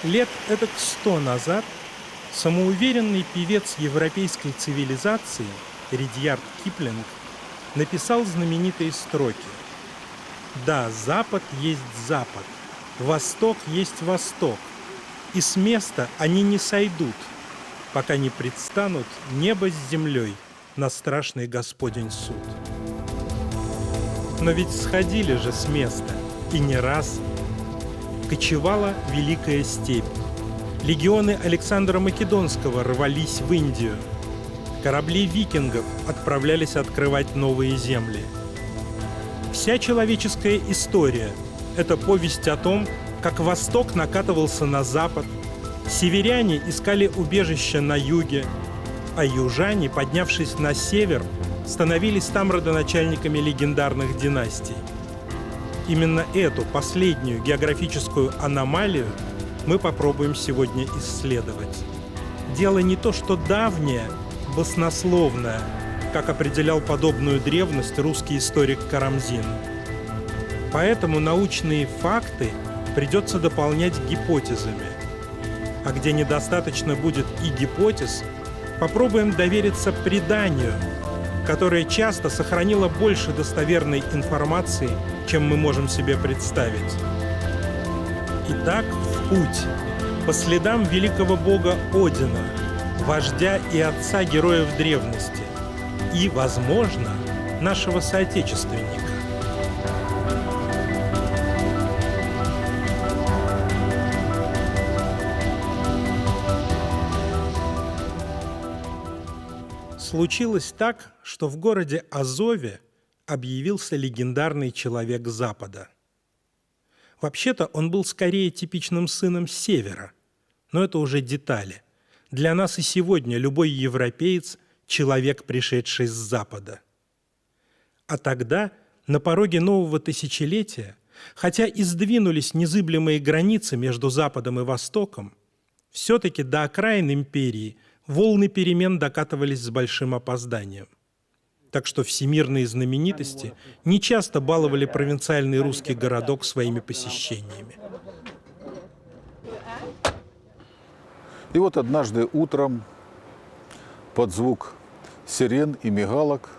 Лет эдак 100 назад самоуверенный певец европейской цивилизации Ридьярд Киплинг написал знаменитые строки: «Да, Запад есть Запад, Восток есть Восток, и с места они не сойдут, пока не предстанут небо с землей на страшный Господень суд». Но ведь сходили же с места, и не раз. Кочевала Великая Степь. Легионы Александра Македонского рвались в Индию. Корабли викингов отправлялись открывать новые земли. Вся человеческая история – это повесть о том, как Восток накатывался на Запад, северяне искали убежище на юге, а южане, поднявшись на север, становились там родоначальниками легендарных династий. Именно эту последнюю географическую аномалию мы попробуем сегодня исследовать. Дело не то, что давнее, баснословное, как определял подобную древность русский историк Карамзин. Поэтому научные факты придется дополнять гипотезами. А где недостаточно будет и гипотез, попробуем довериться преданию, которое часто сохранило больше достоверной информации, чем мы можем себе представить. Итак, в путь по следам великого бога Одина, вождя и отца героев древности, и, возможно, нашего соотечественника. Случилось так, что в городе Азове объявился легендарный человек Запада. Вообще-то он был скорее типичным сыном Севера, но это уже детали. Для нас и сегодня любой европеец – человек, пришедший с Запада. А тогда, на пороге нового тысячелетия, хотя и сдвинулись незыблемые границы между Западом и Востоком, все-таки до окраин империи волны перемен докатывались с большим опозданием. Так что всемирные знаменитости нечасто баловали провинциальный русский городок своими посещениями. И вот однажды утром под звук сирен и мигалок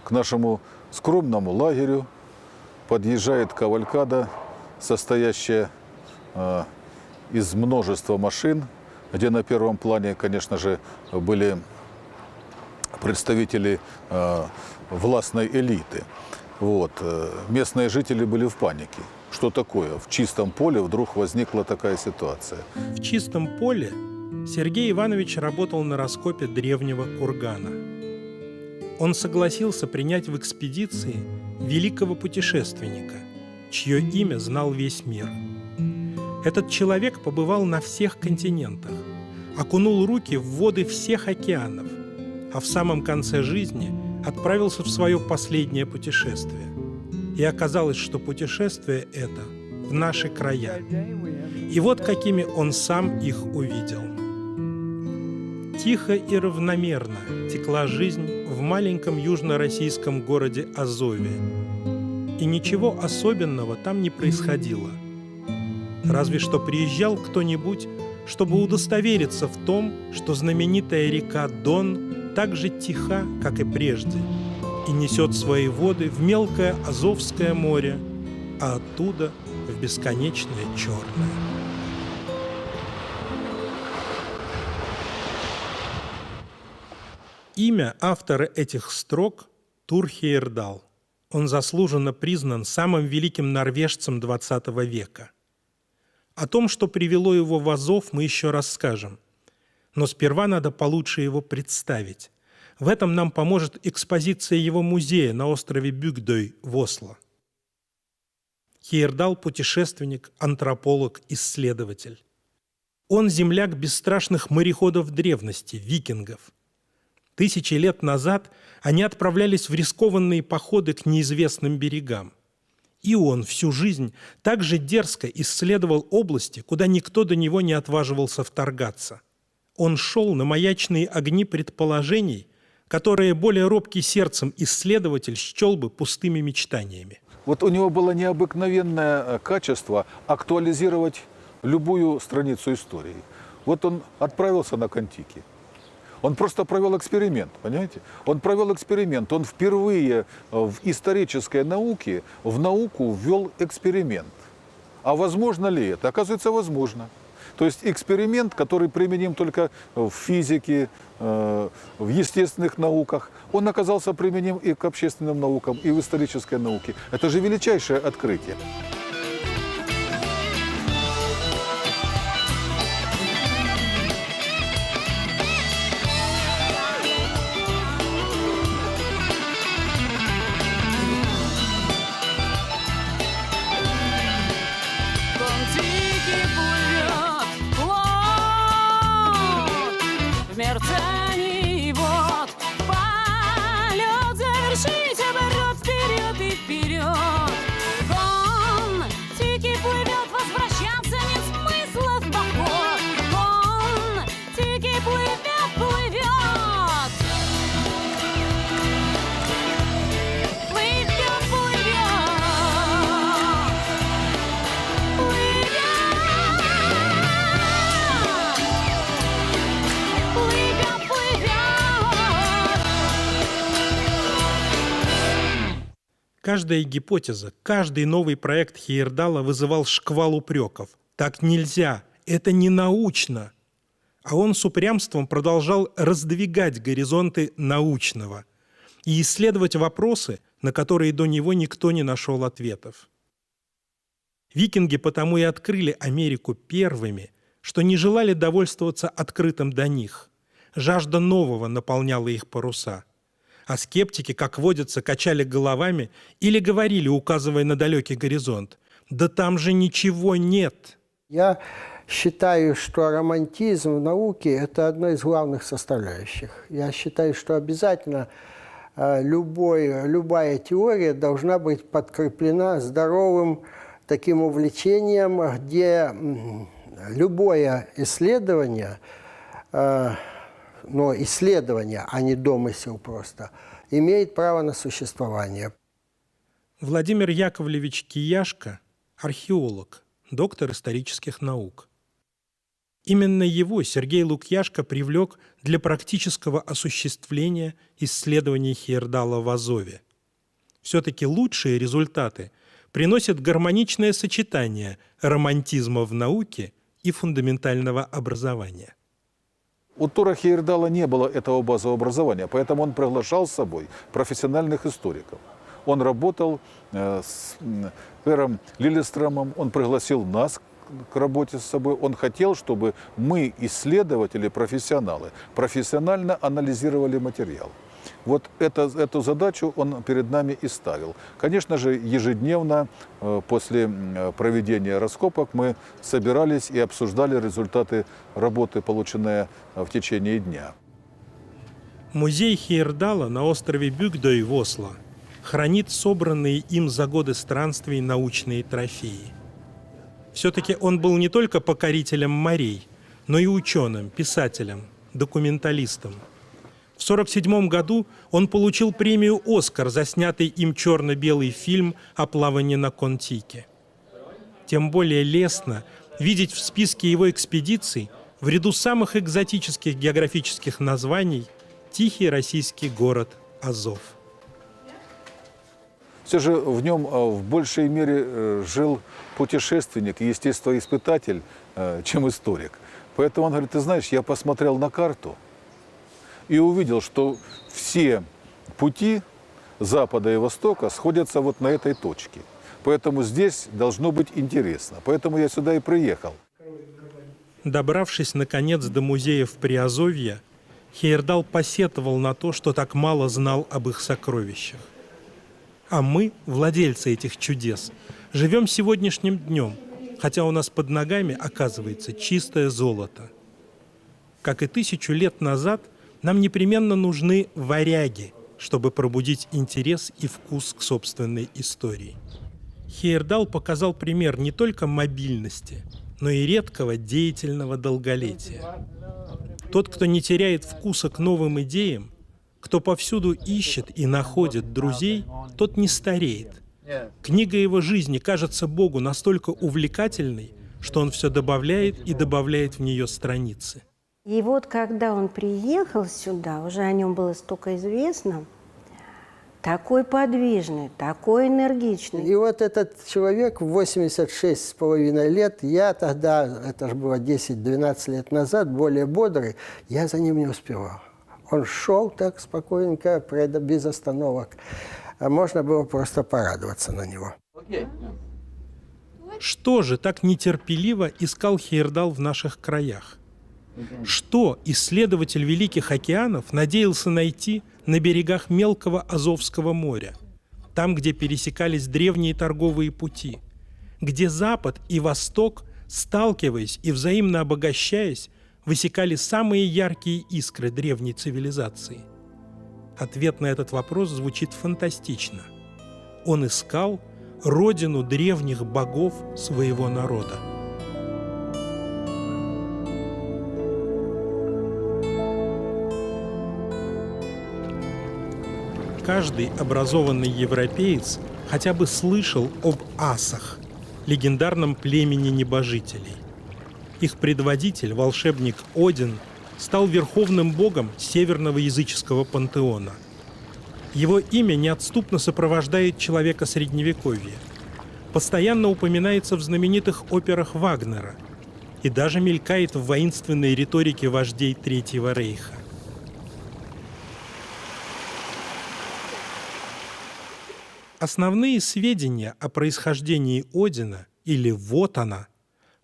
к нашему скромному лагерю подъезжает кавалькада, состоящая из множества машин, где на первом плане, конечно же, были представители властной элиты. Местные жители были в панике. Что такое? В чистом поле вдруг возникла такая ситуация. В чистом поле Сергей Иванович работал на раскопе древнего кургана. Он согласился принять в экспедиции великого путешественника, чье имя знал весь мир. Этот человек побывал на всех континентах, окунул руки в воды всех океанов, а в самом конце жизни отправился в свое последнее путешествие. И оказалось, что путешествие это в наши края. И вот какими он сам их увидел. Тихо и равномерно текла жизнь в маленьком южно-российском городе Азове. И ничего особенного там не происходило. Разве что приезжал кто-нибудь, чтобы удостовериться в том, что знаменитая река Дон так же тиха, как и прежде, и несет свои воды в мелкое Азовское море, а оттуда в бесконечное Черное. Имя автора этих строк – Тур Хейердал. Он заслуженно признан самым великим норвежцем XX века. О том, что привело его в Азов, мы еще расскажем. Но сперва надо получше его представить. В этом нам поможет экспозиция его музея на острове Бюгдой в Осло. Хейердал – путешественник, антрополог, исследователь. Он земляк бесстрашных мореходов древности, викингов. Тысячи лет назад они отправлялись в рискованные походы к неизвестным берегам. И он всю жизнь так же дерзко исследовал области, куда никто до него не отваживался вторгаться. Он шел на маячные огни предположений, которые более робкий сердцем исследователь счел бы пустыми мечтаниями. Вот у него было необыкновенное качество актуализировать любую страницу истории. Вот он отправился на Кон-Тики. Он просто провел эксперимент, понимаете? Он провел эксперимент. Он впервые в исторической науке, в науку ввел эксперимент. А возможно ли это? Оказывается, возможно. То есть эксперимент, который применим только в физике, в естественных науках, он оказался применим и к общественным наукам, и в исторической науке. Это же величайшее открытие. Кон-Тики плывет плот в мерцании вод. Полет завершить, оборот вперед и вперед. Кон-Тики плывет, возвращаться нет смысла в поход. Кон-Тики плывет, плывет. Плывет, Каждая гипотеза, каждый новый проект Хейердала вызывал шквал упреков. Так нельзя, это не научно. А он с упрямством продолжал раздвигать горизонты научного и исследовать вопросы, на которые до него никто не нашел ответов. Викинги потому и открыли Америку первыми, что не желали довольствоваться открытым до них. Жажда нового наполняла их паруса. А скептики, как водится, качали головами или говорили, указывая на далекий горизонт: «Да там же ничего нет». Я считаю, что романтизм в науке – это одна из главных составляющих. Я считаю, что обязательно любая теория должна быть подкреплена здоровым таким увлечением, где любое исследование, но исследование, а не домысел просто, имеет право на существование. Владимир Яковлевич Кияшко – археолог, доктор исторических наук. Именно его Сергей Лукьяшко привлек для практического осуществления исследований Хейердала в Азове. Все-таки лучшие результаты приносят гармоничное сочетание романтизма в науке и фундаментального образования. У Тора Хейердала не было этого базового образования, поэтому он приглашал с собой профессиональных историков. Он работал с Пером Лилестромом, он пригласил нас к работе с собой. Он хотел, чтобы мы, исследователи, профессионалы, профессионально анализировали материал. Вот эту задачу он перед нами и ставил. Конечно же, ежедневно после проведения раскопок мы собирались и обсуждали результаты работы, полученные в течение дня. Музей Хейердала на острове Бюгдой в Осло хранит собранные им за годы странствий научные трофеи. Все-таки он был не только покорителем морей, но и ученым, писателем, документалистом. В 1947 году он получил премию «Оскар» за снятый им черно-белый фильм о плавании на Кон-Тике. Тем более лестно видеть в списке его экспедиций в ряду самых экзотических географических названий тихий российский город Азов. Все же в нем в большей мере жил путешественник и естествоиспытатель, чем историк. Поэтому он говорит: ты знаешь, я посмотрел на карту и увидел, что все пути запада и востока сходятся вот на этой точке. Поэтому здесь должно быть интересно. Поэтому я сюда и приехал. Добравшись, наконец, до музеев Приазовья, Хейердал посетовал на то, что так мало знал об их сокровищах. А мы, владельцы этих чудес, живем сегодняшним днем, хотя у нас под ногами оказывается чистое золото. Как и 1000 лет назад, нам непременно нужны варяги, чтобы пробудить интерес и вкус к собственной истории. Хейердал показал пример не только мобильности, но и редкого деятельного долголетия. Тот, кто не теряет вкуса к новым идеям, кто повсюду ищет и находит друзей, тот не стареет. Книга его жизни кажется Богу настолько увлекательной, что он все добавляет и добавляет в нее страницы. И вот когда он приехал сюда, уже о нем было столько известно, такой подвижный, такой энергичный. И вот этот человек в 86,5 лет, я тогда, это же было 10-12 лет назад, более бодрый, я за ним не успевал. Он шел так спокойненько, без остановок. А можно было просто порадоваться на него. Что же так нетерпеливо искал Хейердал в наших краях? Что исследователь Великих океанов надеялся найти на берегах мелкого Азовского моря, там, где пересекались древние торговые пути, где Запад и Восток, сталкиваясь и взаимно обогащаясь, высекали самые яркие искры древней цивилизации? Ответ на этот вопрос звучит фантастично. Он искал родину древних богов своего народа. Каждый образованный европеец хотя бы слышал об асах, легендарном племени небожителей. Их предводитель, волшебник Один, стал верховным богом северного языческого пантеона. Его имя неотступно сопровождает человека Средневековья. Постоянно упоминается в знаменитых операх Вагнера и даже мелькает в воинственной риторике вождей Третьего рейха. Основные сведения о происхождении Одина или Вотана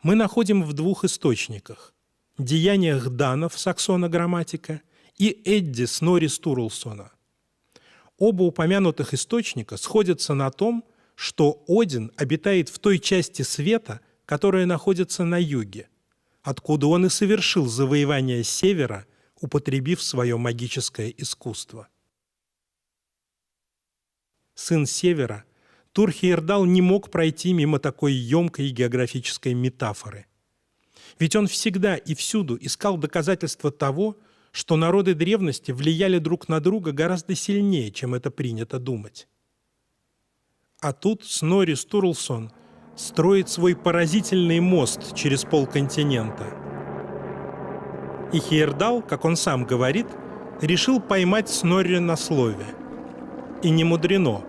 мы находим в двух источниках – «Деяниях данов» Саксона Грамматика и «Эдди» Снорри Стурлсона. Оба упомянутых источника сходятся на том, что Один обитает в той части света, которая находится на юге, откуда он и совершил завоевание севера, употребив свое магическое искусство. Сын Севера, Тур-Хейердал не мог пройти мимо такой емкой географической метафоры. Ведь он всегда и всюду искал доказательства того, что народы древности влияли друг на друга гораздо сильнее, чем это принято думать. А тут Снорри Стурлсон строит свой поразительный мост через полконтинента. И Хейердал, как он сам говорит, решил поймать Снорри на слове. И не мудрено.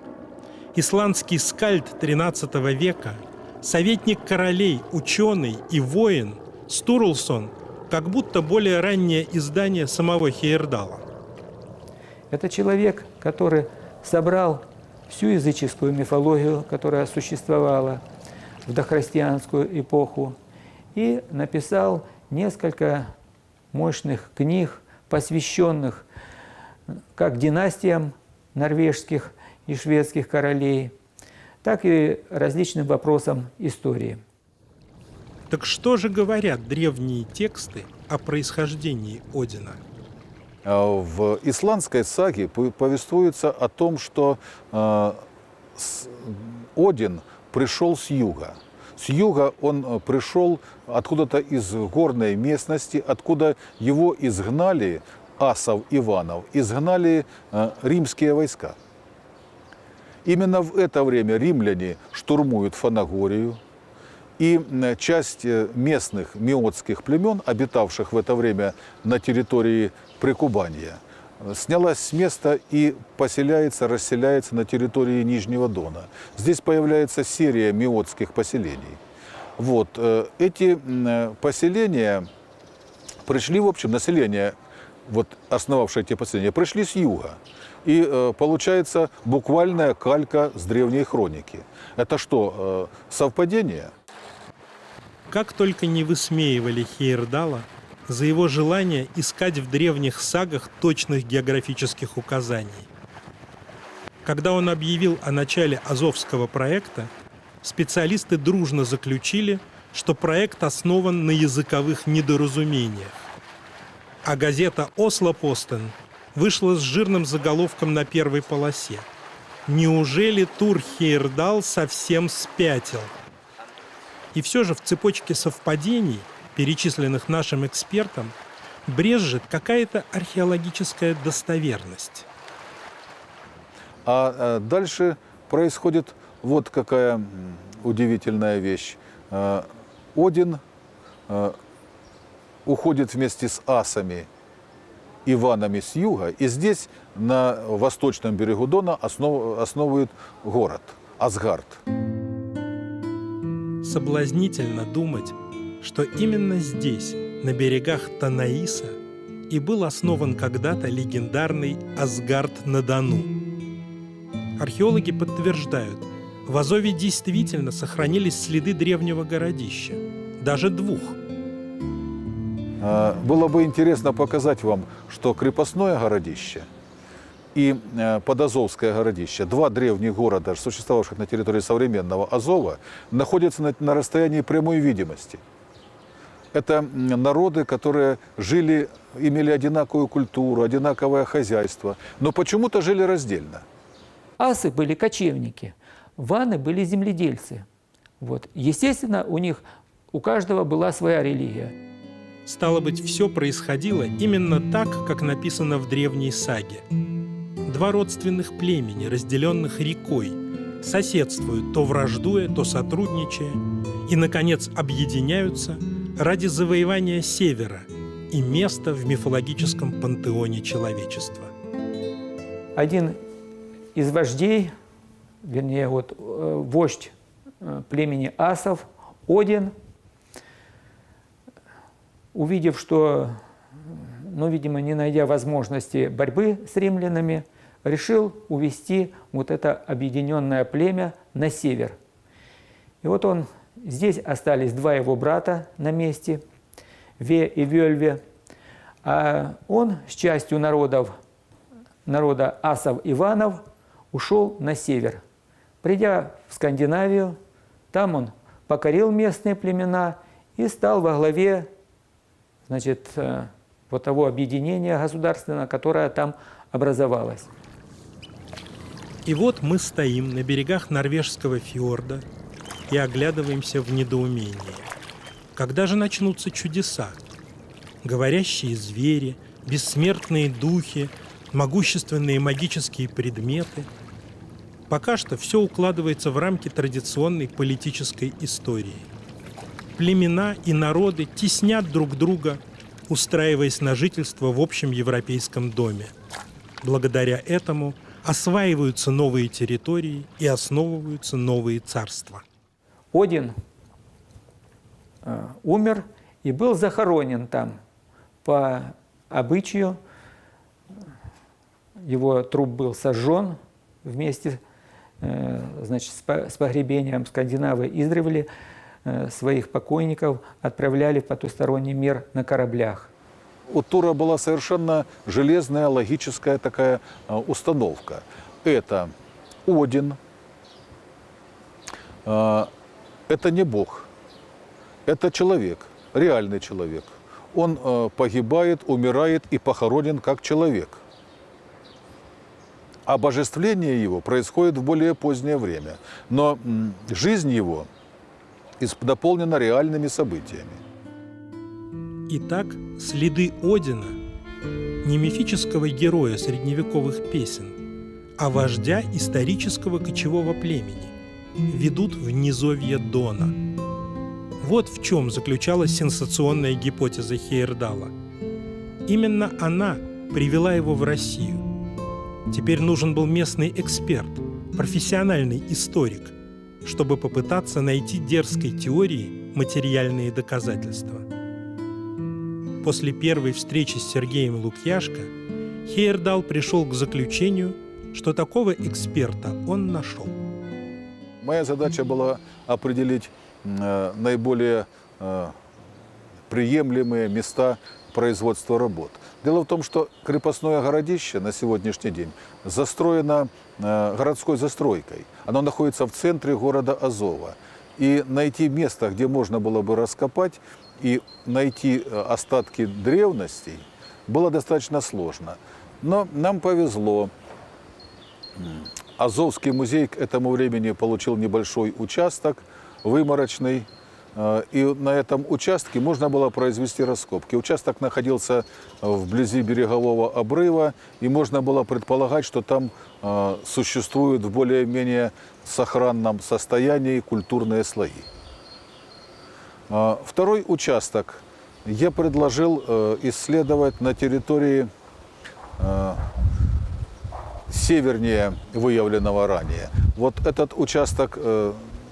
Исландский скальд XIII века, советник королей, ученый и воин Стурлсон как будто более раннее издание самого Хейердала. Это человек, который собрал всю языческую мифологию, которая существовала в дохристианскую эпоху, и написал несколько мощных книг, посвященных как династиям норвежских и шведских королей, так и различным вопросам истории. Так что же говорят древние тексты о происхождении Одина? В исландской саге повествуется о том, что Один пришел с юга. С юга он пришел откуда-то из горной местности, откуда его изгнали, асов Иванов, изгнали римские войска. Именно в это время римляне штурмуют Фанагорию, и часть местных меотских племен, обитавших в это время на территории Прикубанья, снялась с места и поселяется, расселяется на территории Нижнего Дона. Здесь появляется серия меотских поселений. Вот. Эти поселения пришли, в общем, население, вот, основавшее эти поселения, пришли с юга. И получается буквальная калька с древней хроники. Это что, совпадение? Как только не высмеивали Хейердала за его желание искать в древних сагах точных географических указаний. Когда он объявил о начале Азовского проекта, специалисты дружно заключили, что проект основан на языковых недоразумениях. А газета «Осло-Постен» вышла с жирным заголовком на первой полосе. «Неужели Тур-Хейердал совсем спятил?» И все же в цепочке совпадений, перечисленных нашим экспертом, брезжит какая-то археологическая достоверность. А дальше происходит вот какая удивительная вещь. Один уходит вместе с асами, Иванами с юга, и здесь, на восточном берегу Дона, основывает город Асгард. Соблазнительно думать, что именно здесь, на берегах Танаиса, и был основан когда-то легендарный Асгард-на-Дону. Археологи подтверждают, в Азове действительно сохранились следы древнего городища, даже двух. Было бы интересно показать вам, что крепостное городище и подазовское городище, два древних города, существовавших на территории современного Азова, находятся на расстоянии прямой видимости. Это народы, которые жили, имели одинаковую культуру, одинаковое хозяйство, но почему-то жили раздельно. Асы были кочевники, ваны были земледельцы. Вот. Естественно, у каждого была своя религия. Стало быть, все происходило именно так, как написано в древней саге. Два родственных племени, разделенных рекой, соседствуют, то враждуя, то сотрудничая, и, наконец, объединяются ради завоевания севера и места в мифологическом пантеоне человечества. Один из вождей, вернее, вождь племени асов, Один, увидев, что, видимо, не найдя возможности борьбы с римлянами, решил увести вот это объединенное племя на север. И вот здесь остались два его брата на месте, Ве и Вельве, а он с частью народа асов-иванов ушел на север. Придя в Скандинавию, там он покорил местные племена и стал во главе того объединения государственного, которое там образовалось. И вот мы стоим на берегах норвежского фьорда и оглядываемся в недоумении. Когда же начнутся чудеса? Говорящие звери, бессмертные духи, могущественные магические предметы. Пока что все укладывается в рамки традиционной политической истории. Племена и народы теснят друг друга, устраиваясь на жительство в общем европейском доме. Благодаря этому осваиваются новые территории и основываются новые царства. Один умер и был захоронен там по обычаю. Его труп был сожжен вместе с погребением. Скандинавы издревле своих покойников отправляли в потусторонний мир на кораблях. У Тура была совершенно железная логическая такая установка. Это Один, это не Бог, это человек, реальный человек. Он погибает, умирает и похоронен как человек. А божествление его происходит в более позднее время. Но жизнь его наполнена реальными событиями. Итак, следы Одина, не мифического героя средневековых песен, а вождя исторического кочевого племени, ведут в низовье Дона. Вот в чем заключалась сенсационная гипотеза Хейердала. Именно она привела его в Россию. Теперь нужен был местный эксперт, профессиональный историк, чтобы попытаться найти дерзкой теории материальные доказательства. После первой встречи с Сергеем Лукьяшко Хейердал пришел к заключению, что такого эксперта он нашел. Моя задача была определить наиболее приемлемые места производства работ. Дело в том, что крепостное городище на сегодняшний день застроено городской застройкой. Оно находится в центре города Азова. И найти место, где можно было бы раскопать и найти остатки древностей, было достаточно сложно. Но нам повезло. Азовский музей к этому времени получил небольшой участок, выморочный. И на этом участке можно было произвести раскопки. Участок находился вблизи берегового обрыва, и можно было предполагать, что там существуют в более-менее сохранном состоянии культурные слои. Второй участок я предложил исследовать на территории севернее выявленного ранее. Вот этот участок,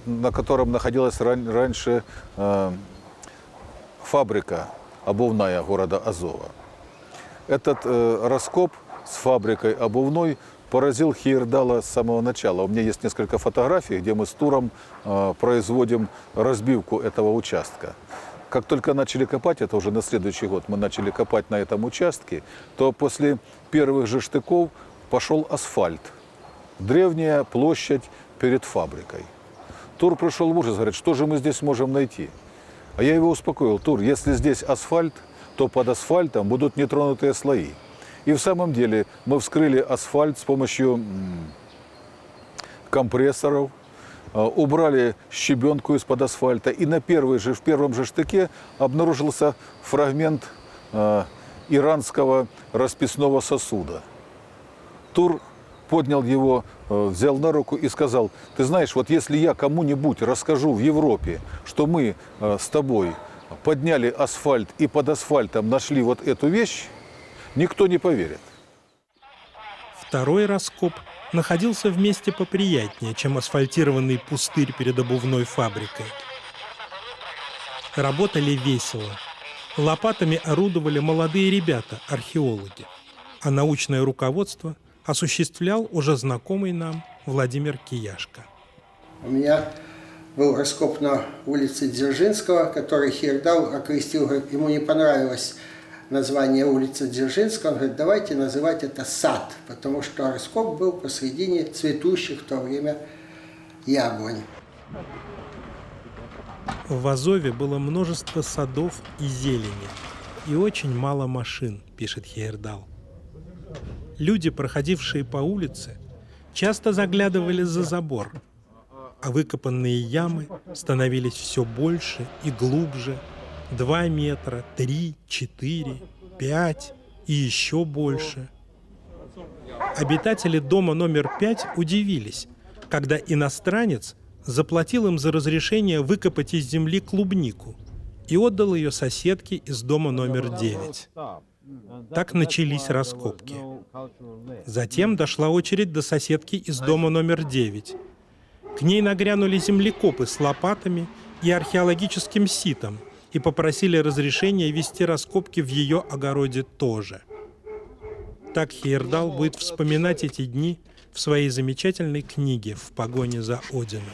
на котором находилась раньше фабрика обувная города Азова. Этот раскоп с фабрикой обувной поразил Хейердала с самого начала. У меня есть несколько фотографий, где мы с Туром производим разбивку этого участка. Как только начали копать, это уже на следующий год мы начали копать на этом участке, то после первых же штыков пошел асфальт. Древняя площадь перед фабрикой. Тур пришел в ужас, говорит, что же мы здесь можем найти? А я его успокоил. Тур, если здесь асфальт, то под асфальтом будут нетронутые слои. И в самом деле мы вскрыли асфальт с помощью компрессоров, убрали щебенку из-под асфальта, и в первом же штыке обнаружился фрагмент иранского расписного сосуда. Тур поднял его, взял на руку и сказал: ты знаешь, вот если я кому-нибудь расскажу в Европе, что мы с тобой подняли асфальт и под асфальтом нашли вот эту вещь, никто не поверит. Второй раскоп находился в месте поприятнее, чем асфальтированный пустырь перед обувной фабрикой. Работали весело. Лопатами орудовали молодые ребята, археологи. А научное руководство осуществлял уже знакомый нам Владимир Кияшко. У меня был раскоп на улице Дзержинского, который Хейердал окрестил, говорит, ему не понравилось название улицы Дзержинского, он говорит, давайте называть это сад, потому что раскоп был посредине цветущих в то время яблонь. В Азове было множество садов и зелени, и очень мало машин, пишет Хейердал. Люди, проходившие по улице, часто заглядывали за забор, а выкопанные ямы становились все больше и глубже. 2 метра, 3, 4, 5 и еще больше. Обитатели дома номер 5 удивились, когда иностранец заплатил им за разрешение выкопать из земли клубнику и отдал ее соседке из дома номер 9. Так начались раскопки. Затем дошла очередь до соседки из дома номер 9. К ней нагрянули землекопы с лопатами и археологическим ситом и попросили разрешения вести раскопки в ее огороде тоже. Так Хейердал будет вспоминать эти дни в своей замечательной книге «В погоне за Одином».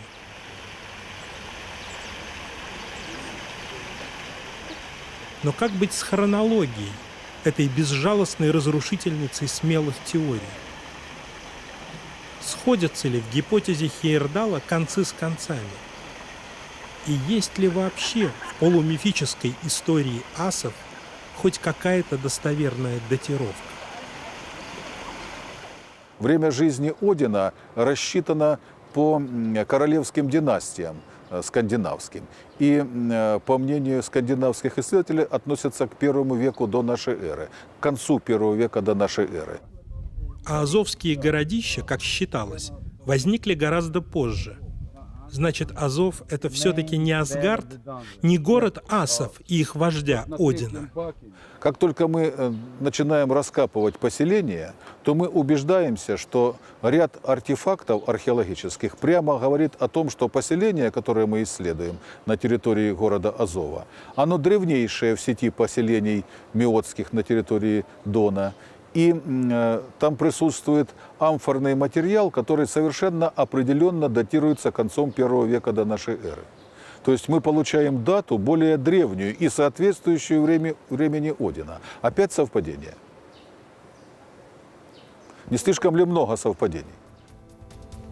Но как быть с хронологией, этой безжалостной разрушительницей смелых теорий? Сходятся ли в гипотезе Хейердала концы с концами? И есть ли вообще в полумифической истории асов хоть какая-то достоверная датировка? Время жизни Одина рассчитано по королевским династиям скандинавским. И, по мнению скандинавских исследователей, относятся к 1 веку до нашей эры, к концу 1 века до нашей эры. А азовские городища, как считалось, возникли гораздо позже. Значит, Азов – это все-таки не Асгард, не город асов и их вождя Одина. Как только мы начинаем раскапывать поселения, то мы убеждаемся, что ряд артефактов археологических прямо говорит о том, что поселение, которое мы исследуем на территории города Азова, оно древнейшее в сети поселений меотских на территории Дона. И там присутствует амфорный материал, который совершенно определенно датируется концом 1 века до нашей эры. То есть мы получаем дату более древнюю и соответствующую времени Одина. Опять совпадение. Не слишком ли много совпадений?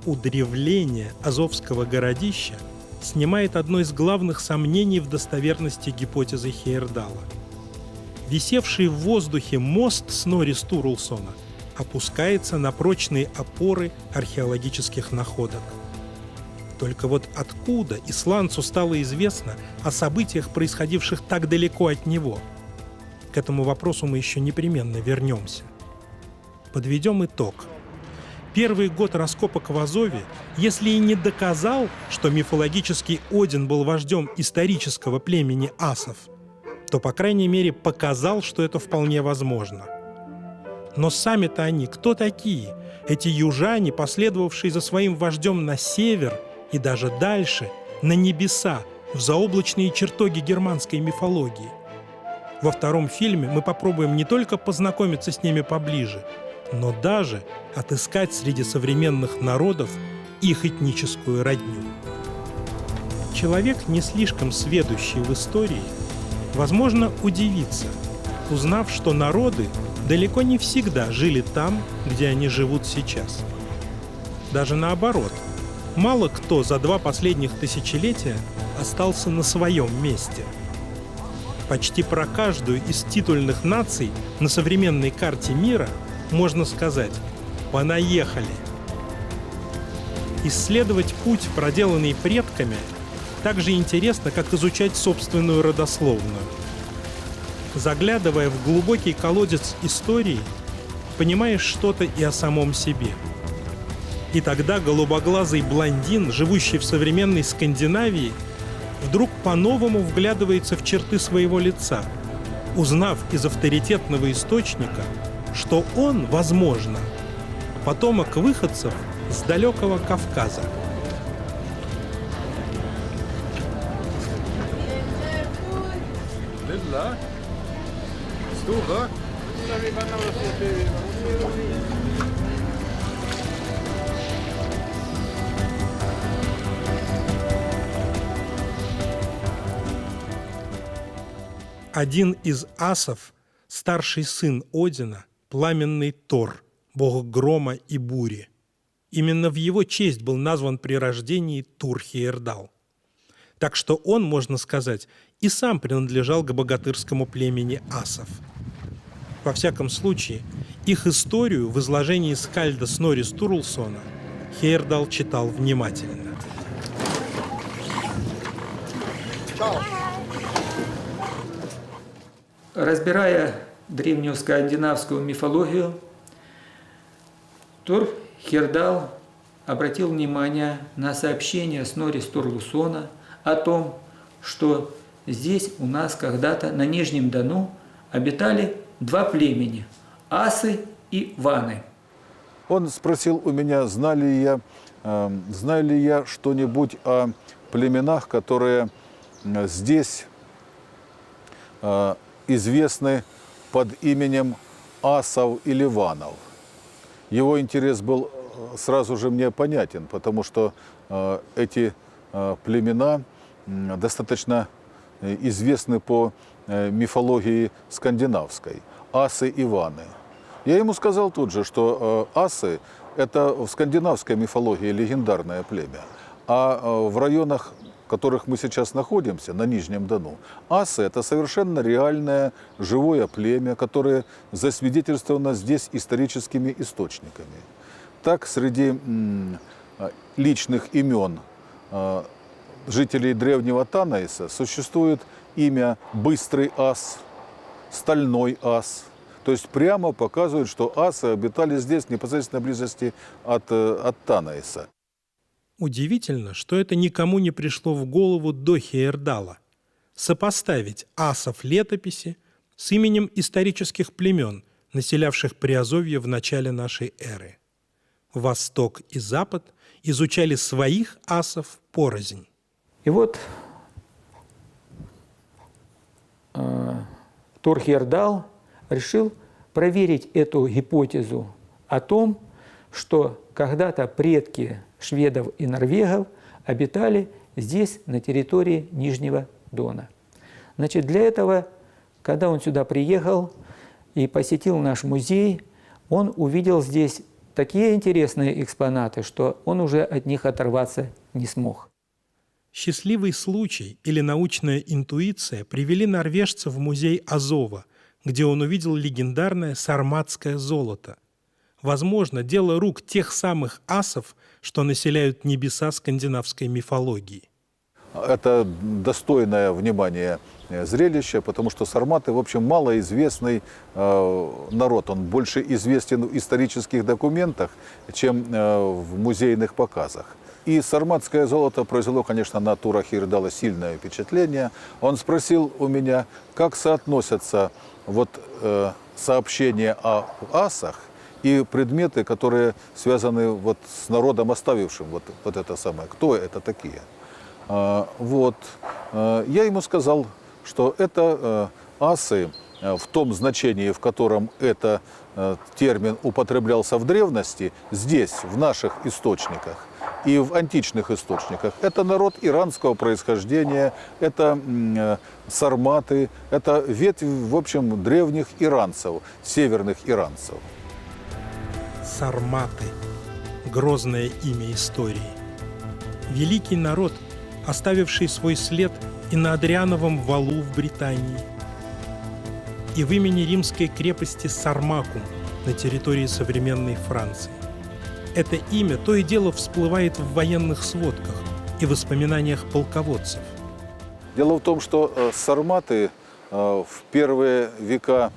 Удревление азовского городища снимает одно из главных сомнений в достоверности гипотезы Хейердала. Висевший в воздухе мост Снорри Стурлсона опускается на прочные опоры археологических находок. Только вот откуда исландцу стало известно о событиях, происходивших так далеко от него? К этому вопросу мы еще непременно вернемся. Подведем итог. первый год раскопок в Азове, если и не доказал, что мифологический Один был вождем исторического племени асов, то, по крайней мере, показал, что это вполне возможно. Но сами-то они кто такие? Эти южане, последовавшие за своим вождем на север и даже дальше, на небеса, в заоблачные чертоги германской мифологии. Во втором фильме мы попробуем не только познакомиться с ними поближе, но даже отыскать среди современных народов их этническую родню. Человек, не слишком сведущий в истории, возможно, удивится, узнав, что народы далеко не всегда жили там, где они живут сейчас. Даже наоборот, мало кто за 2 последних тысячелетия остался на своем месте. Почти про каждую из титульных наций на современной карте мира можно сказать «понаехали». Исследовать путь, проделанный предками, так же интересно, как изучать собственную родословную. Заглядывая в глубокий колодец истории, понимаешь что-то и о самом себе. И тогда голубоглазый блондин, живущий в современной Скандинавии, вдруг по-новому вглядывается в черты своего лица, узнав из авторитетного источника, что он, возможно, потомок выходцев с далекого Кавказа. Один из асов, старший сын Одина, пламенный Тор, бог грома и бури. Именно в его честь был назван при рождении Тур-Хейердал. Так что он, можно сказать, и сам принадлежал к богатырскому племени асов. Во всяком случае, их историю в изложении скальда Снорри Стурлсона Хейердал читал внимательно. Разбирая древнюю скандинавскую мифологию, Тор Хейердал обратил внимание на сообщение Снорри Стурлсона о том, что здесь у нас когда-то на Нижнем Дону обитали 2 племени – асы и ваны. Он спросил у меня, знаю ли я что-нибудь о племенах, которые здесь известны под именем асов или ванов. Его интерес был сразу же мне понятен, потому что эти племена достаточно известны по мифологии скандинавской – асы и ваны. Я ему сказал тут же, что асы – это в скандинавской мифологии легендарное племя, а в районах, в которых мы сейчас находимся, на Нижнем Дону, асы – это совершенно реальное живое племя, которое засвидетельствовано здесь историческими источниками. Так, среди личных имен жителей древнего Танаиса существует имя «быстрый ас», «стальной ас». То есть прямо показывают, что асы обитали здесь в непосредственной близости от Танаиса. Удивительно, что это никому не пришло в голову до Хейердала – сопоставить асов летописи с именем исторических племен, населявших Приазовье в начале нашей эры. Восток и Запад изучали своих асов порознь. И вот Тор Хейердал решил проверить эту гипотезу о том, что когда-то предки шведов и норвегов обитали здесь, на территории Нижнего Дона. Значит, для этого, когда он сюда приехал и посетил наш музей, он увидел здесь такие интересные экспонаты, что он уже от них оторваться не смог. Счастливый случай или научная интуиция привели норвежца в музей Азова, где он увидел легендарное сарматское золото. Возможно, дело рук тех самых асов, что населяют небеса скандинавской мифологии. Это достойное внимания зрелище, потому что сарматы, в общем, малоизвестный народ. Он больше известен в исторических документах, чем в музейных показах. И сарматское золото произвело, конечно, на Тура Хейердала сильное впечатление. Он спросил у меня, как соотносятся вот, сообщения о асах и предметы, которые связаны вот с народом, оставившим вот это самое. Кто это такие? Вот. Я ему сказал, что это асы в том значении, в котором это термин употреблялся в древности, здесь, в наших источниках и в античных источниках. Это народ иранского происхождения, это сарматы, это ветвь, в общем, древних иранцев, северных иранцев. Сарматы. Грозное имя истории. Великий народ, оставивший свой след и на Адриановом валу в Британии, и в имени римской крепости Сармакум на территории современной Франции. Это имя то и дело всплывает в военных сводках и воспоминаниях полководцев. Дело в том, что сарматы в первые века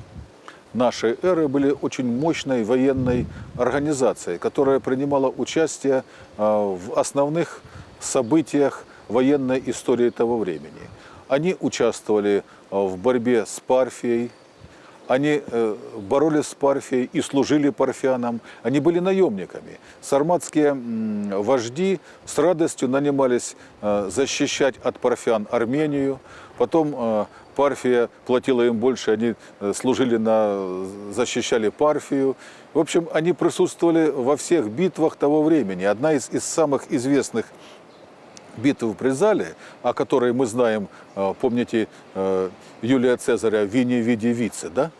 нашей эры были очень мощной военной организацией, которая принимала участие в основных событиях военной истории того времени. Они участвовали в борьбе с Парфией, они боролись с Парфией и служили парфянам, они были наемниками. Сарматские вожди с радостью нанимались защищать от парфян Армению, потом Парфия платила им больше, они служили защищали Парфию. В общем, они присутствовали во всех битвах того времени. Одна из самых известных битв при Зале, о которой мы знаем, помните, Юлия Цезаря «Вини види вице», да?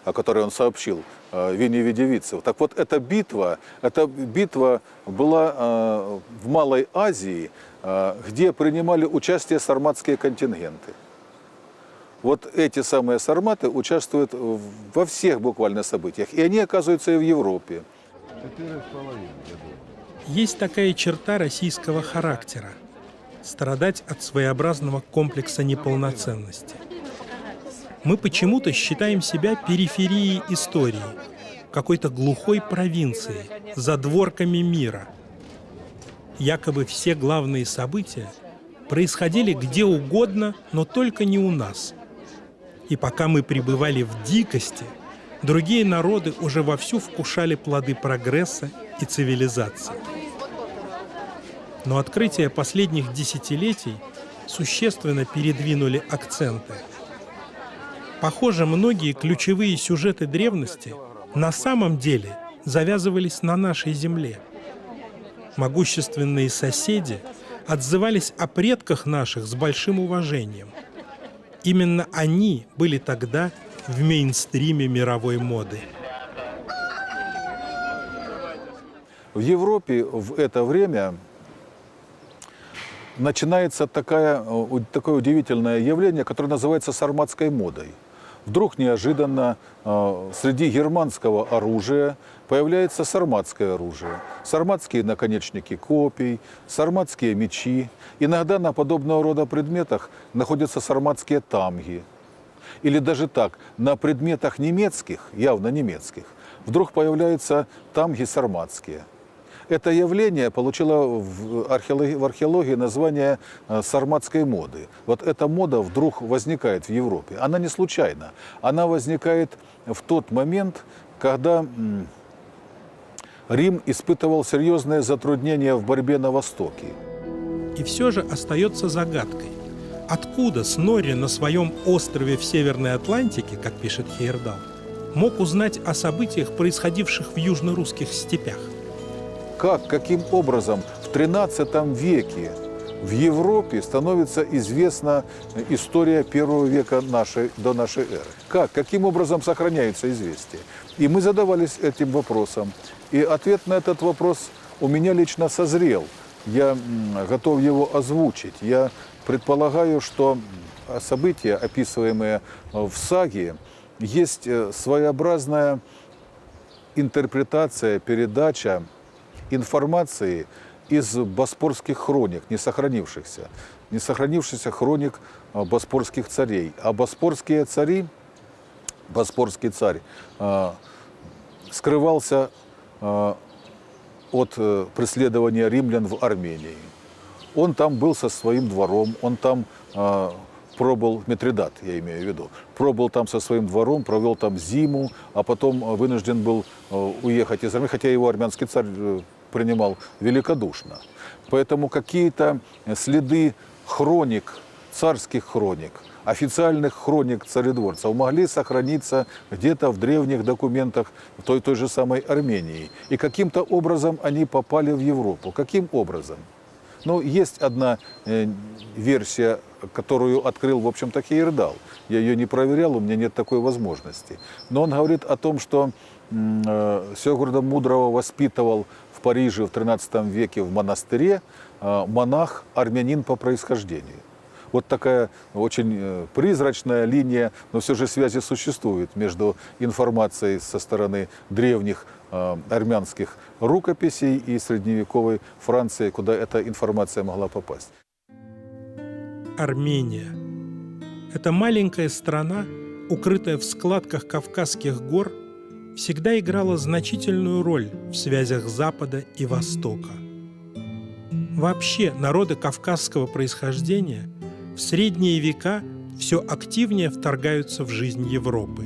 О которой он сообщил, «Вини види вице». Так вот, эта битва была в Малой Азии, где принимали участие сарматские контингенты. Вот эти самые сарматы участвуют во всех буквально событиях, и они оказываются и в Европе. Есть такая черта российского характера – страдать от своеобразного комплекса неполноценности. Мы почему-то считаем себя периферией истории, какой-то глухой провинцией, задворками мира. Якобы все главные события происходили где угодно, но только не у нас. И пока мы пребывали в дикости, другие народы уже вовсю вкушали плоды прогресса и цивилизации. Но открытия последних десятилетий существенно передвинули акценты. Похоже, многие ключевые сюжеты древности на самом деле завязывались на нашей земле. Могущественные соседи отзывались о предках наших с большим уважением. Именно они были тогда в мейнстриме мировой моды. В Европе в это время начинается такое удивительное явление, которое называется сарматской модой. Вдруг неожиданно среди германского оружия появляется сарматское оружие. Сарматские наконечники копий, сарматские мечи. Иногда на подобного рода предметах находятся сарматские тамги. Или даже так, на предметах немецких, явно немецких, вдруг появляются тамги сарматские. Это явление получило в археологии название сарматской моды. Вот эта мода вдруг возникает в Европе. Она не случайна. Она возникает в тот момент, когда Рим испытывал серьезные затруднения в борьбе на Востоке. И все же остается загадкой. Откуда Снорри на своем острове в Северной Атлантике, как пишет Хейердал, мог узнать о событиях, происходивших в южно-русских степях? Каким образом в XIII веке в Европе становится известна история первого века до нашей эры? Каким образом сохраняются известия? И мы задавались этим вопросом. И ответ на этот вопрос у меня лично созрел. Я готов его озвучить. Я предполагаю, что события, описываемые в саге, есть своеобразная интерпретация, передача информации из боспорских хроник, не сохранившихся хроник боспорских царей. А боспорские цари, боспорский царь скрывался от преследования римлян в Армении. Он там был со своим двором, он там пробыл, Митридат, я имею в виду, пробыл там со своим двором, провел там зиму, а потом вынужден был уехать из Армении, хотя его армянский царь принимал великодушно. Поэтому какие-то следы хроник, царских хроник, официальных хроник царедворцев могли сохраниться где-то в древних документах той же самой Армении. И каким-то образом они попали в Европу. Каким образом? Ну, есть одна версия, которую открыл, в общем-то, Хейердал. Я ее не проверял, у меня нет такой возможности. Но он говорит о том, что Сёгурда Мудрого воспитывал в Париже в XIII веке в монастыре монах-армянин по происхождению. Вот такая очень призрачная линия, но все же связи существуют между информацией со стороны древних армянских рукописей и средневековой Франции, куда эта информация могла попасть. Армения – это маленькая страна, укрытая в складках Кавказских гор, всегда играла значительную роль в связях Запада и Востока. Вообще, народы кавказского происхождения в средние века все активнее вторгаются в жизнь Европы.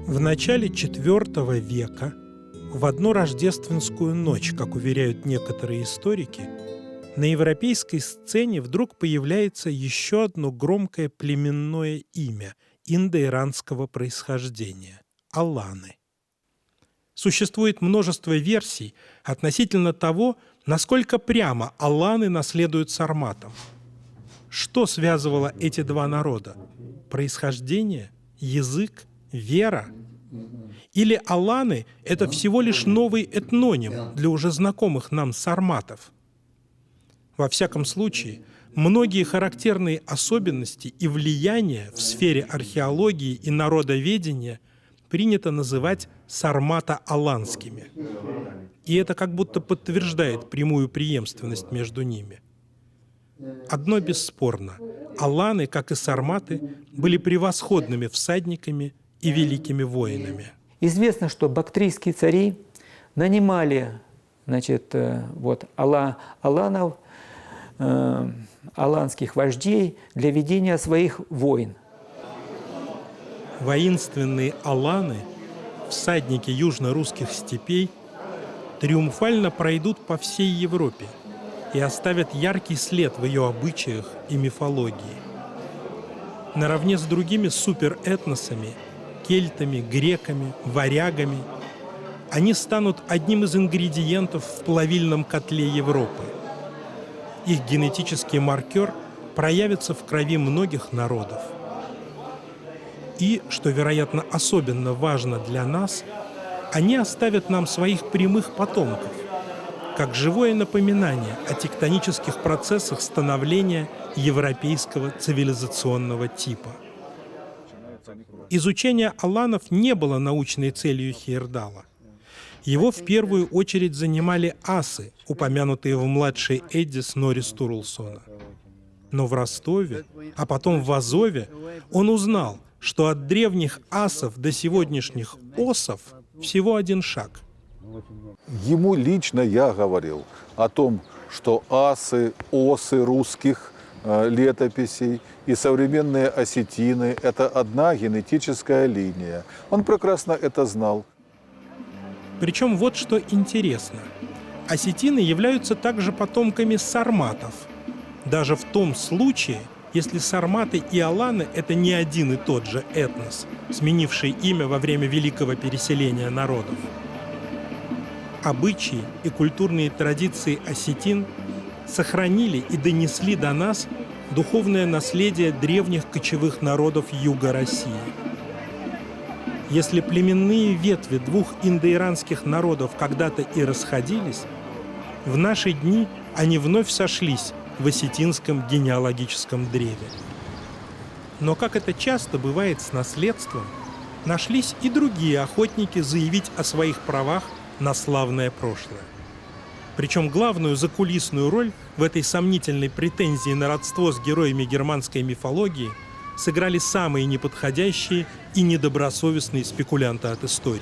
В начале IV века, в одну рождественскую ночь, как уверяют некоторые историки, на европейской сцене вдруг появляется еще одно громкое племенное имя индоиранского происхождения – аланы. Существует множество версий относительно того, насколько прямо аланы наследуют сарматам. Что связывало эти два народа? Происхождение? Язык? Вера? Или аланы – это всего лишь новый этноним для уже знакомых нам сарматов? Во всяком случае, многие характерные особенности и влияния в сфере археологии и народоведения принято называть сармато-аланскими. И это как будто подтверждает прямую преемственность между ними. Одно бесспорно – аланы, как и сарматы, были превосходными всадниками и великими воинами. Известно, что бактрийские цари нанимали, значит, аланов, аланских вождей для ведения своих войн. Воинственные аланы, всадники южно-русских степей, триумфально пройдут по всей Европе и оставят яркий след в ее обычаях и мифологии. Наравне с другими суперэтносами, кельтами, греками, варягами, они станут одним из ингредиентов в плавильном котле Европы. Их генетический маркер проявится в крови многих народов. И, что, вероятно, особенно важно для нас, они оставят нам своих прямых потомков, как живое напоминание о тектонических процессах становления европейского цивилизационного типа. Изучение аланов не было научной целью Хейердала. Его в первую очередь занимали асы, упомянутые в младшей Эдде Снорри Стурлсона. Но в Ростове, а потом в Азове, он узнал, что от древних асов до сегодняшних осов всего один шаг. Ему лично я говорил о том, что асы, осы русских летописей и современные осетины – это одна генетическая линия. Он прекрасно это знал. Причем вот что интересно. Осетины являются также потомками сарматов. Даже в том случае, если сарматы и аланы – это не один и тот же этнос, сменивший имя во время великого переселения народов. Обычаи и культурные традиции осетин сохранили и донесли до нас духовное наследие древних кочевых народов юга России. Если племенные ветви двух индоиранских народов когда-то и расходились, в наши дни они вновь сошлись в осетинском генеалогическом древе. Но, как это часто бывает с наследством, нашлись и другие охотники заявить о своих правах на славное прошлое. Причем главную закулисную роль в этой сомнительной претензии на родство с героями германской мифологии сыграли самые неподходящие и недобросовестные спекулянты от истории.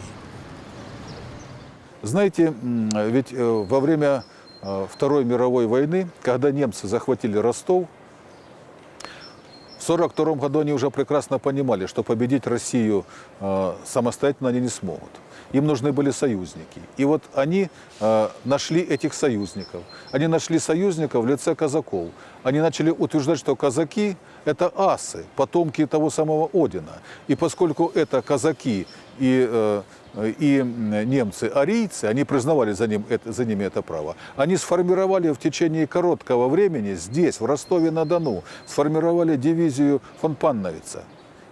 Знаете, ведь во время Второй мировой войны, когда немцы захватили Ростов, в 1942 году они уже прекрасно понимали, что победить Россию самостоятельно они не смогут. Им нужны были союзники. И вот они нашли этих союзников. Они нашли союзников в лице казаков. Они начали утверждать, что казаки – это асы, потомки того самого Одина. И поскольку это казаки и немцы арийцы, они признавали за ними это право, они сформировали в течение короткого времени здесь, в Ростове-на-Дону, сформировали дивизию фон Панновица.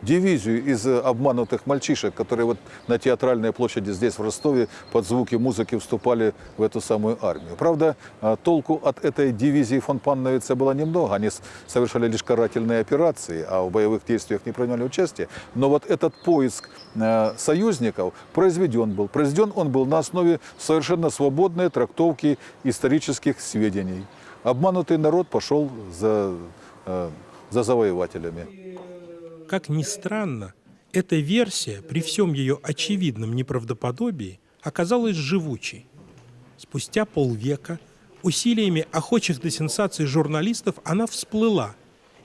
Дивизию из обманутых мальчишек, которые вот на Театральной площади здесь, в Ростове, под звуки музыки вступали в эту самую армию. Правда, толку от этой дивизии фон Панновица было немного. Они совершали лишь карательные операции, а в боевых действиях не принимали участие. Но вот этот поиск союзников произведен был. Произведен он был на основе совершенно свободной трактовки исторических сведений. Обманутый народ пошел за завоевателями. Как ни странно, эта версия, при всем ее очевидном неправдоподобии, оказалась живучей. Спустя полвека усилиями охочих до сенсаций журналистов она всплыла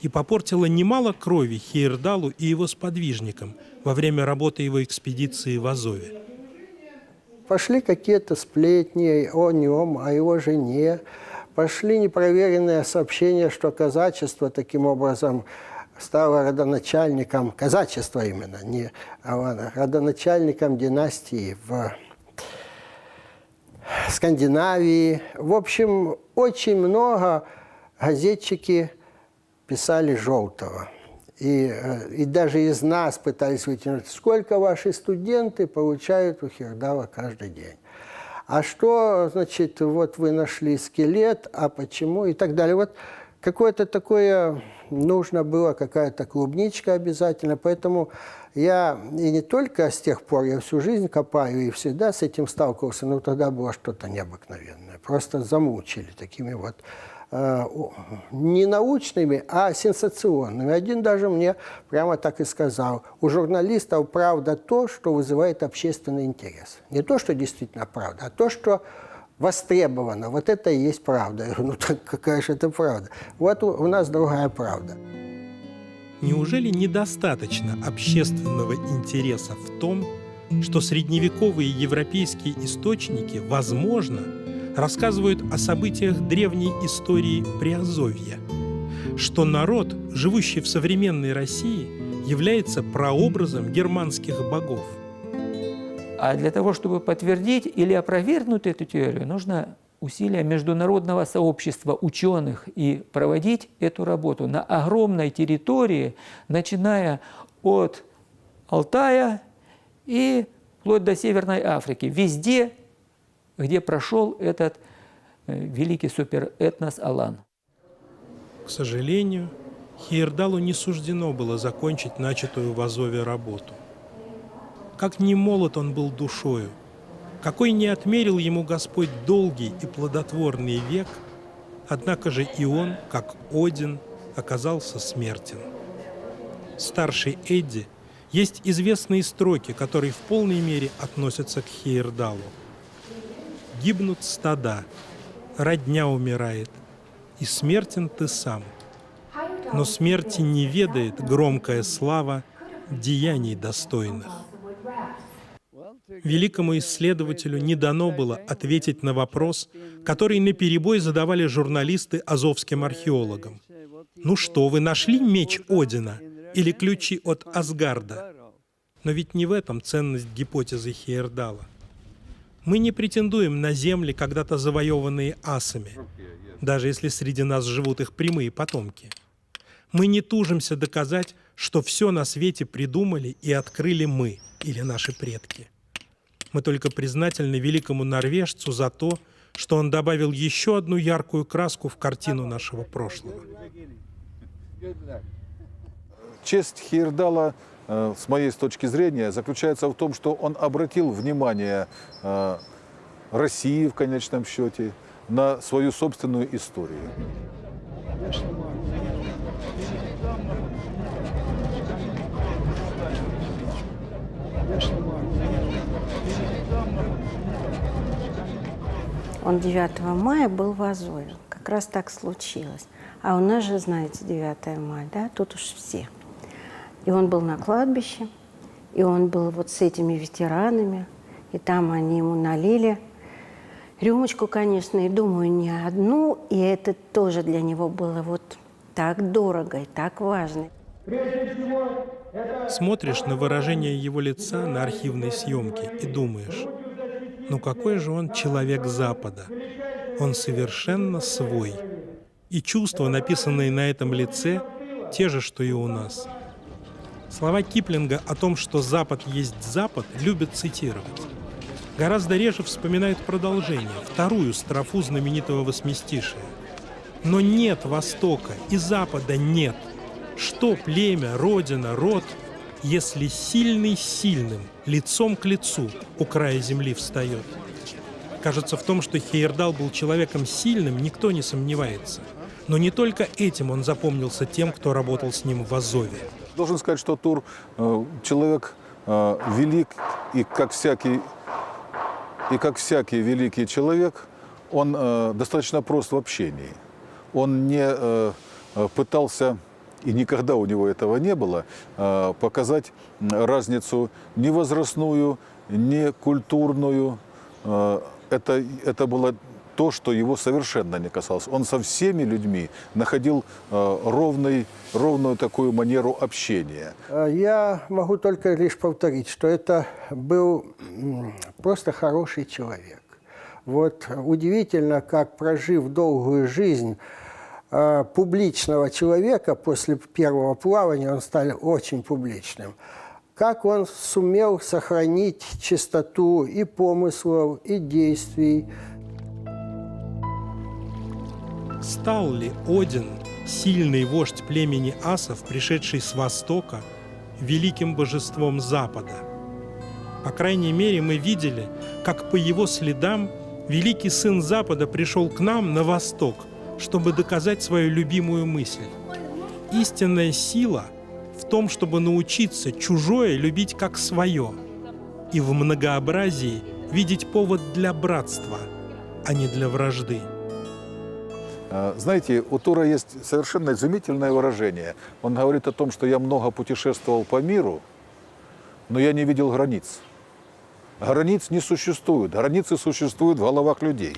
и попортила немало крови Хейердалу и его сподвижникам во время работы его экспедиции в Азове. Пошли какие-то сплетни о нем, о его жене. Пошли непроверенные сообщения, что казачество таким образом стало родоначальником, казачество именно, не родоначальником династии в Скандинавии. В общем, очень много газетчики писали желтого. И даже из нас пытались вытянуть, сколько ваши студенты получают у Хейердала каждый день. А что, значит, вот вы нашли скелет, а почему и так далее. Вот какое-то такое нужно было, какая-то клубничка обязательно. Поэтому я и не только с тех пор, я всю жизнь копаю и всегда с этим сталкивался, но тогда было что-то необыкновенное. Просто замучили такими вот не научными, а сенсационными. Один даже мне прямо так и сказал: у журналистов правда то, что вызывает общественный интерес. Не то, что действительно правда, а то, что востребовано. Вот это и есть правда. Я говорю, ну так какая же это правда? Вот у нас другая правда. Неужели недостаточно общественного интереса в том, что средневековые европейские источники, возможно, рассказывают о событиях древней истории Приазовья, что народ, живущий в современной России, является прообразом германских богов? А для того, чтобы подтвердить или опровергнуть эту теорию, нужно усилия международного сообщества ученых и проводить эту работу на огромной территории, начиная от Алтая и вплоть до Северной Африки, везде, где прошел этот великий суперэтнос Алан. К сожалению, Хейердалу не суждено было закончить начатую в Азове работу. Как ни молод он был душою, какой не отмерил ему Господь долгий и плодотворный век, однако же и он, как Один, оказался смертен. Старший Эдди есть известные строки, которые в полной мере относятся к Хейердалу. «Гибнут стада, родня умирает, и смертен ты сам. Но смерти не ведает громкая слава деяний достойных». Великому исследователю не дано было ответить на вопрос, который наперебой задавали журналисты азовским археологам. «Ну что, вы нашли меч Одина или ключи от Асгарда?» Но ведь не в этом ценность гипотезы Хейердала. Мы не претендуем на земли, когда-то завоеванные асами, даже если среди нас живут их прямые потомки. Мы не тужимся доказать, что все на свете придумали и открыли мы или наши предки. Мы только признательны великому норвежцу за то, что он добавил еще одну яркую краску в картину нашего прошлого. Честь Хейердала, с моей точки зрения, заключается в том, что он обратил внимание России в конечном счете, на свою собственную историю. Он 9 мая был в Азове. Как раз так случилось. А у нас же, знаете, 9 мая, да, тут уж все. И он был на кладбище, и он был вот с этими ветеранами, и там они ему налили рюмочку, конечно, и, думаю, не одну, и это тоже для него было вот так дорого и так важно. Смотришь на выражение его лица на архивной съемке и думаешь, ну какой же он человек Запада. Он совершенно свой. И чувства, написанные на этом лице, те же, что и у нас. Слова Киплинга о том, что Запад есть Запад, любят цитировать. Гораздо реже вспоминают продолжение, вторую строфу знаменитого восьмистишия. Но нет Востока и Запада нет. Что племя, родина, род, если сильный с сильным, лицом к лицу у края земли встает? Кажется, в том, что Хейердал был человеком сильным, никто не сомневается. Но не только этим он запомнился тем, кто работал с ним в Азове. Должен сказать, что Тур человек велик, и как всякий великий человек, он достаточно прост в общении. Он не пытался, и никогда у него этого не было, показать разницу ни возрастную, ни культурную. Это было то, что его совершенно не касалось. Он со всеми людьми находил ровную такую манеру общения. Я могу только лишь повторить, что это был просто хороший человек. Вот удивительно, как, прожив долгую жизнь публичного человека, после первого плавания он стал очень публичным, как он сумел сохранить чистоту и помыслов, и действий. Стал ли Один, сильный вождь племени асов, пришедший с Востока, великим божеством Запада? По крайней мере, мы видели, как по его следам великий сын Запада пришел к нам на Восток, чтобы доказать свою любимую мысль. Истинная сила в том, чтобы научиться чужое любить как свое, и в многообразии видеть повод для братства, а не для вражды. Знаете, у Тура есть совершенно изумительное выражение. Он говорит о том, что я много путешествовал по миру, но я не видел границ. Границ не существует. Границы существуют в головах людей.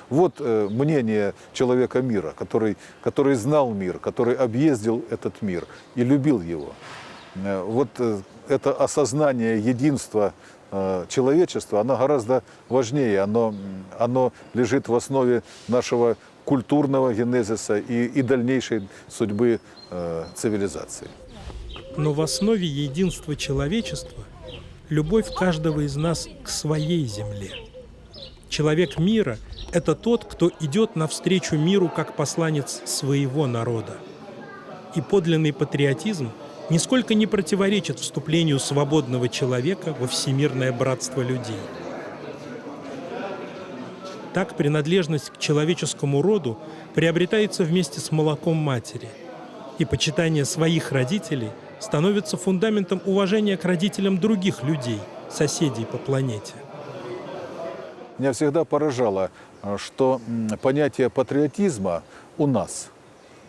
Вот мнение человека мира, который знал мир, который объездил этот мир и любил его. Вот это осознание единства человечества, оно гораздо важнее, оно лежит в основе нашего культурного генезиса и дальнейшей судьбы цивилизации. Но в основе единства человечества – любовь каждого из нас к своей земле. Человек мира – это тот, кто идет навстречу миру как посланец своего народа. И подлинный патриотизм нисколько не противоречит вступлению свободного человека во всемирное братство людей. Так принадлежность к человеческому роду приобретается вместе с молоком матери, и почитание своих родителей становится фундаментом уважения к родителям других людей, соседей по планете. Меня всегда поражало, что понятие патриотизма у нас,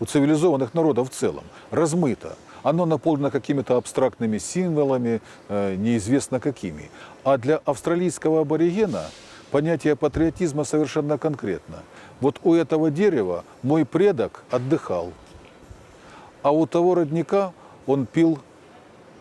у цивилизованных народов в целом, размыто. Оно наполнено какими-то абстрактными символами, неизвестно какими. А для австралийского аборигена понятие патриотизма совершенно конкретно. Вот у этого дерева мой предок отдыхал, а у того родника он пил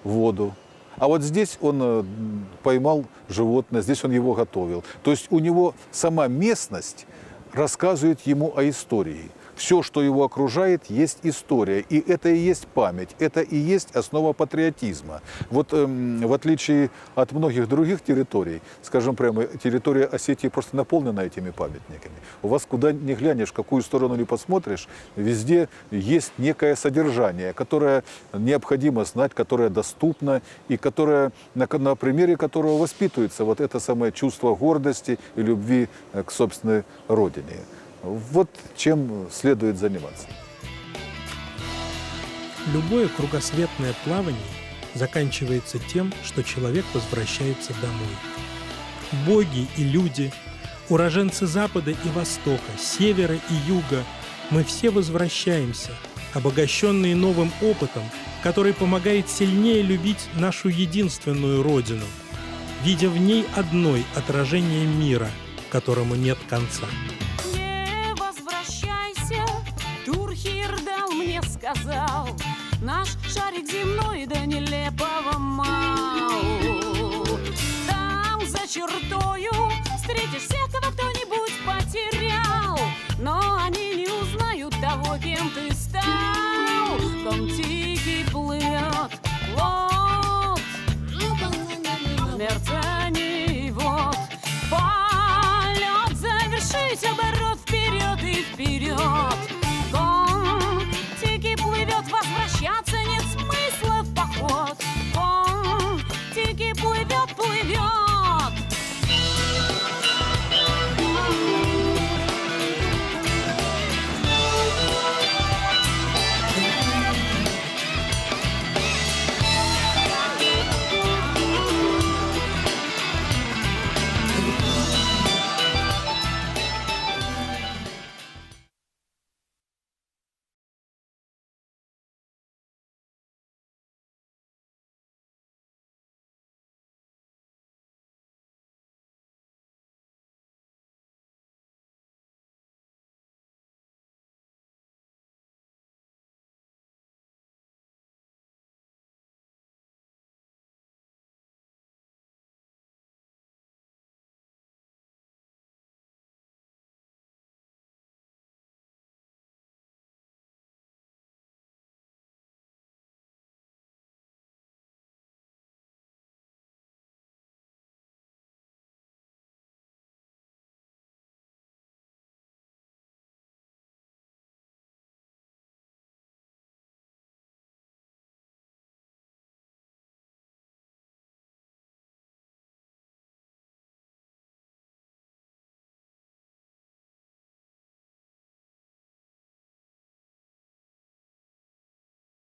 воду. А вот здесь он поймал животное, здесь он его готовил. То есть у него сама местность рассказывает ему о истории. Все, что его окружает, есть история. И это и есть память, это и есть основа патриотизма. Вот в отличие от многих других территорий, скажем прямо, территория Осетии просто наполнена этими памятниками. У вас куда ни глянешь, в какую сторону ни посмотришь, везде есть некое содержание, которое необходимо знать, которое доступно и которое, на примере которого воспитывается вот это самое чувство гордости и любви к собственной родине. Вот чем следует заниматься. Любое кругосветное плавание заканчивается тем, что человек возвращается домой. Боги и люди, уроженцы Запада и Востока, Севера и Юга, мы все возвращаемся, обогащенные новым опытом, который помогает сильнее любить нашу единственную Родину, видя в ней одной отражение мира, которому нет конца. Не возвращайся, Турхир дал мне сказал, наш шарик земной до нелепого мал. Там за чертою встретишь всех, кого кто-нибудь потерял, но они не узнают того, кем ты стал. Ком-тики плывет плот, мерцает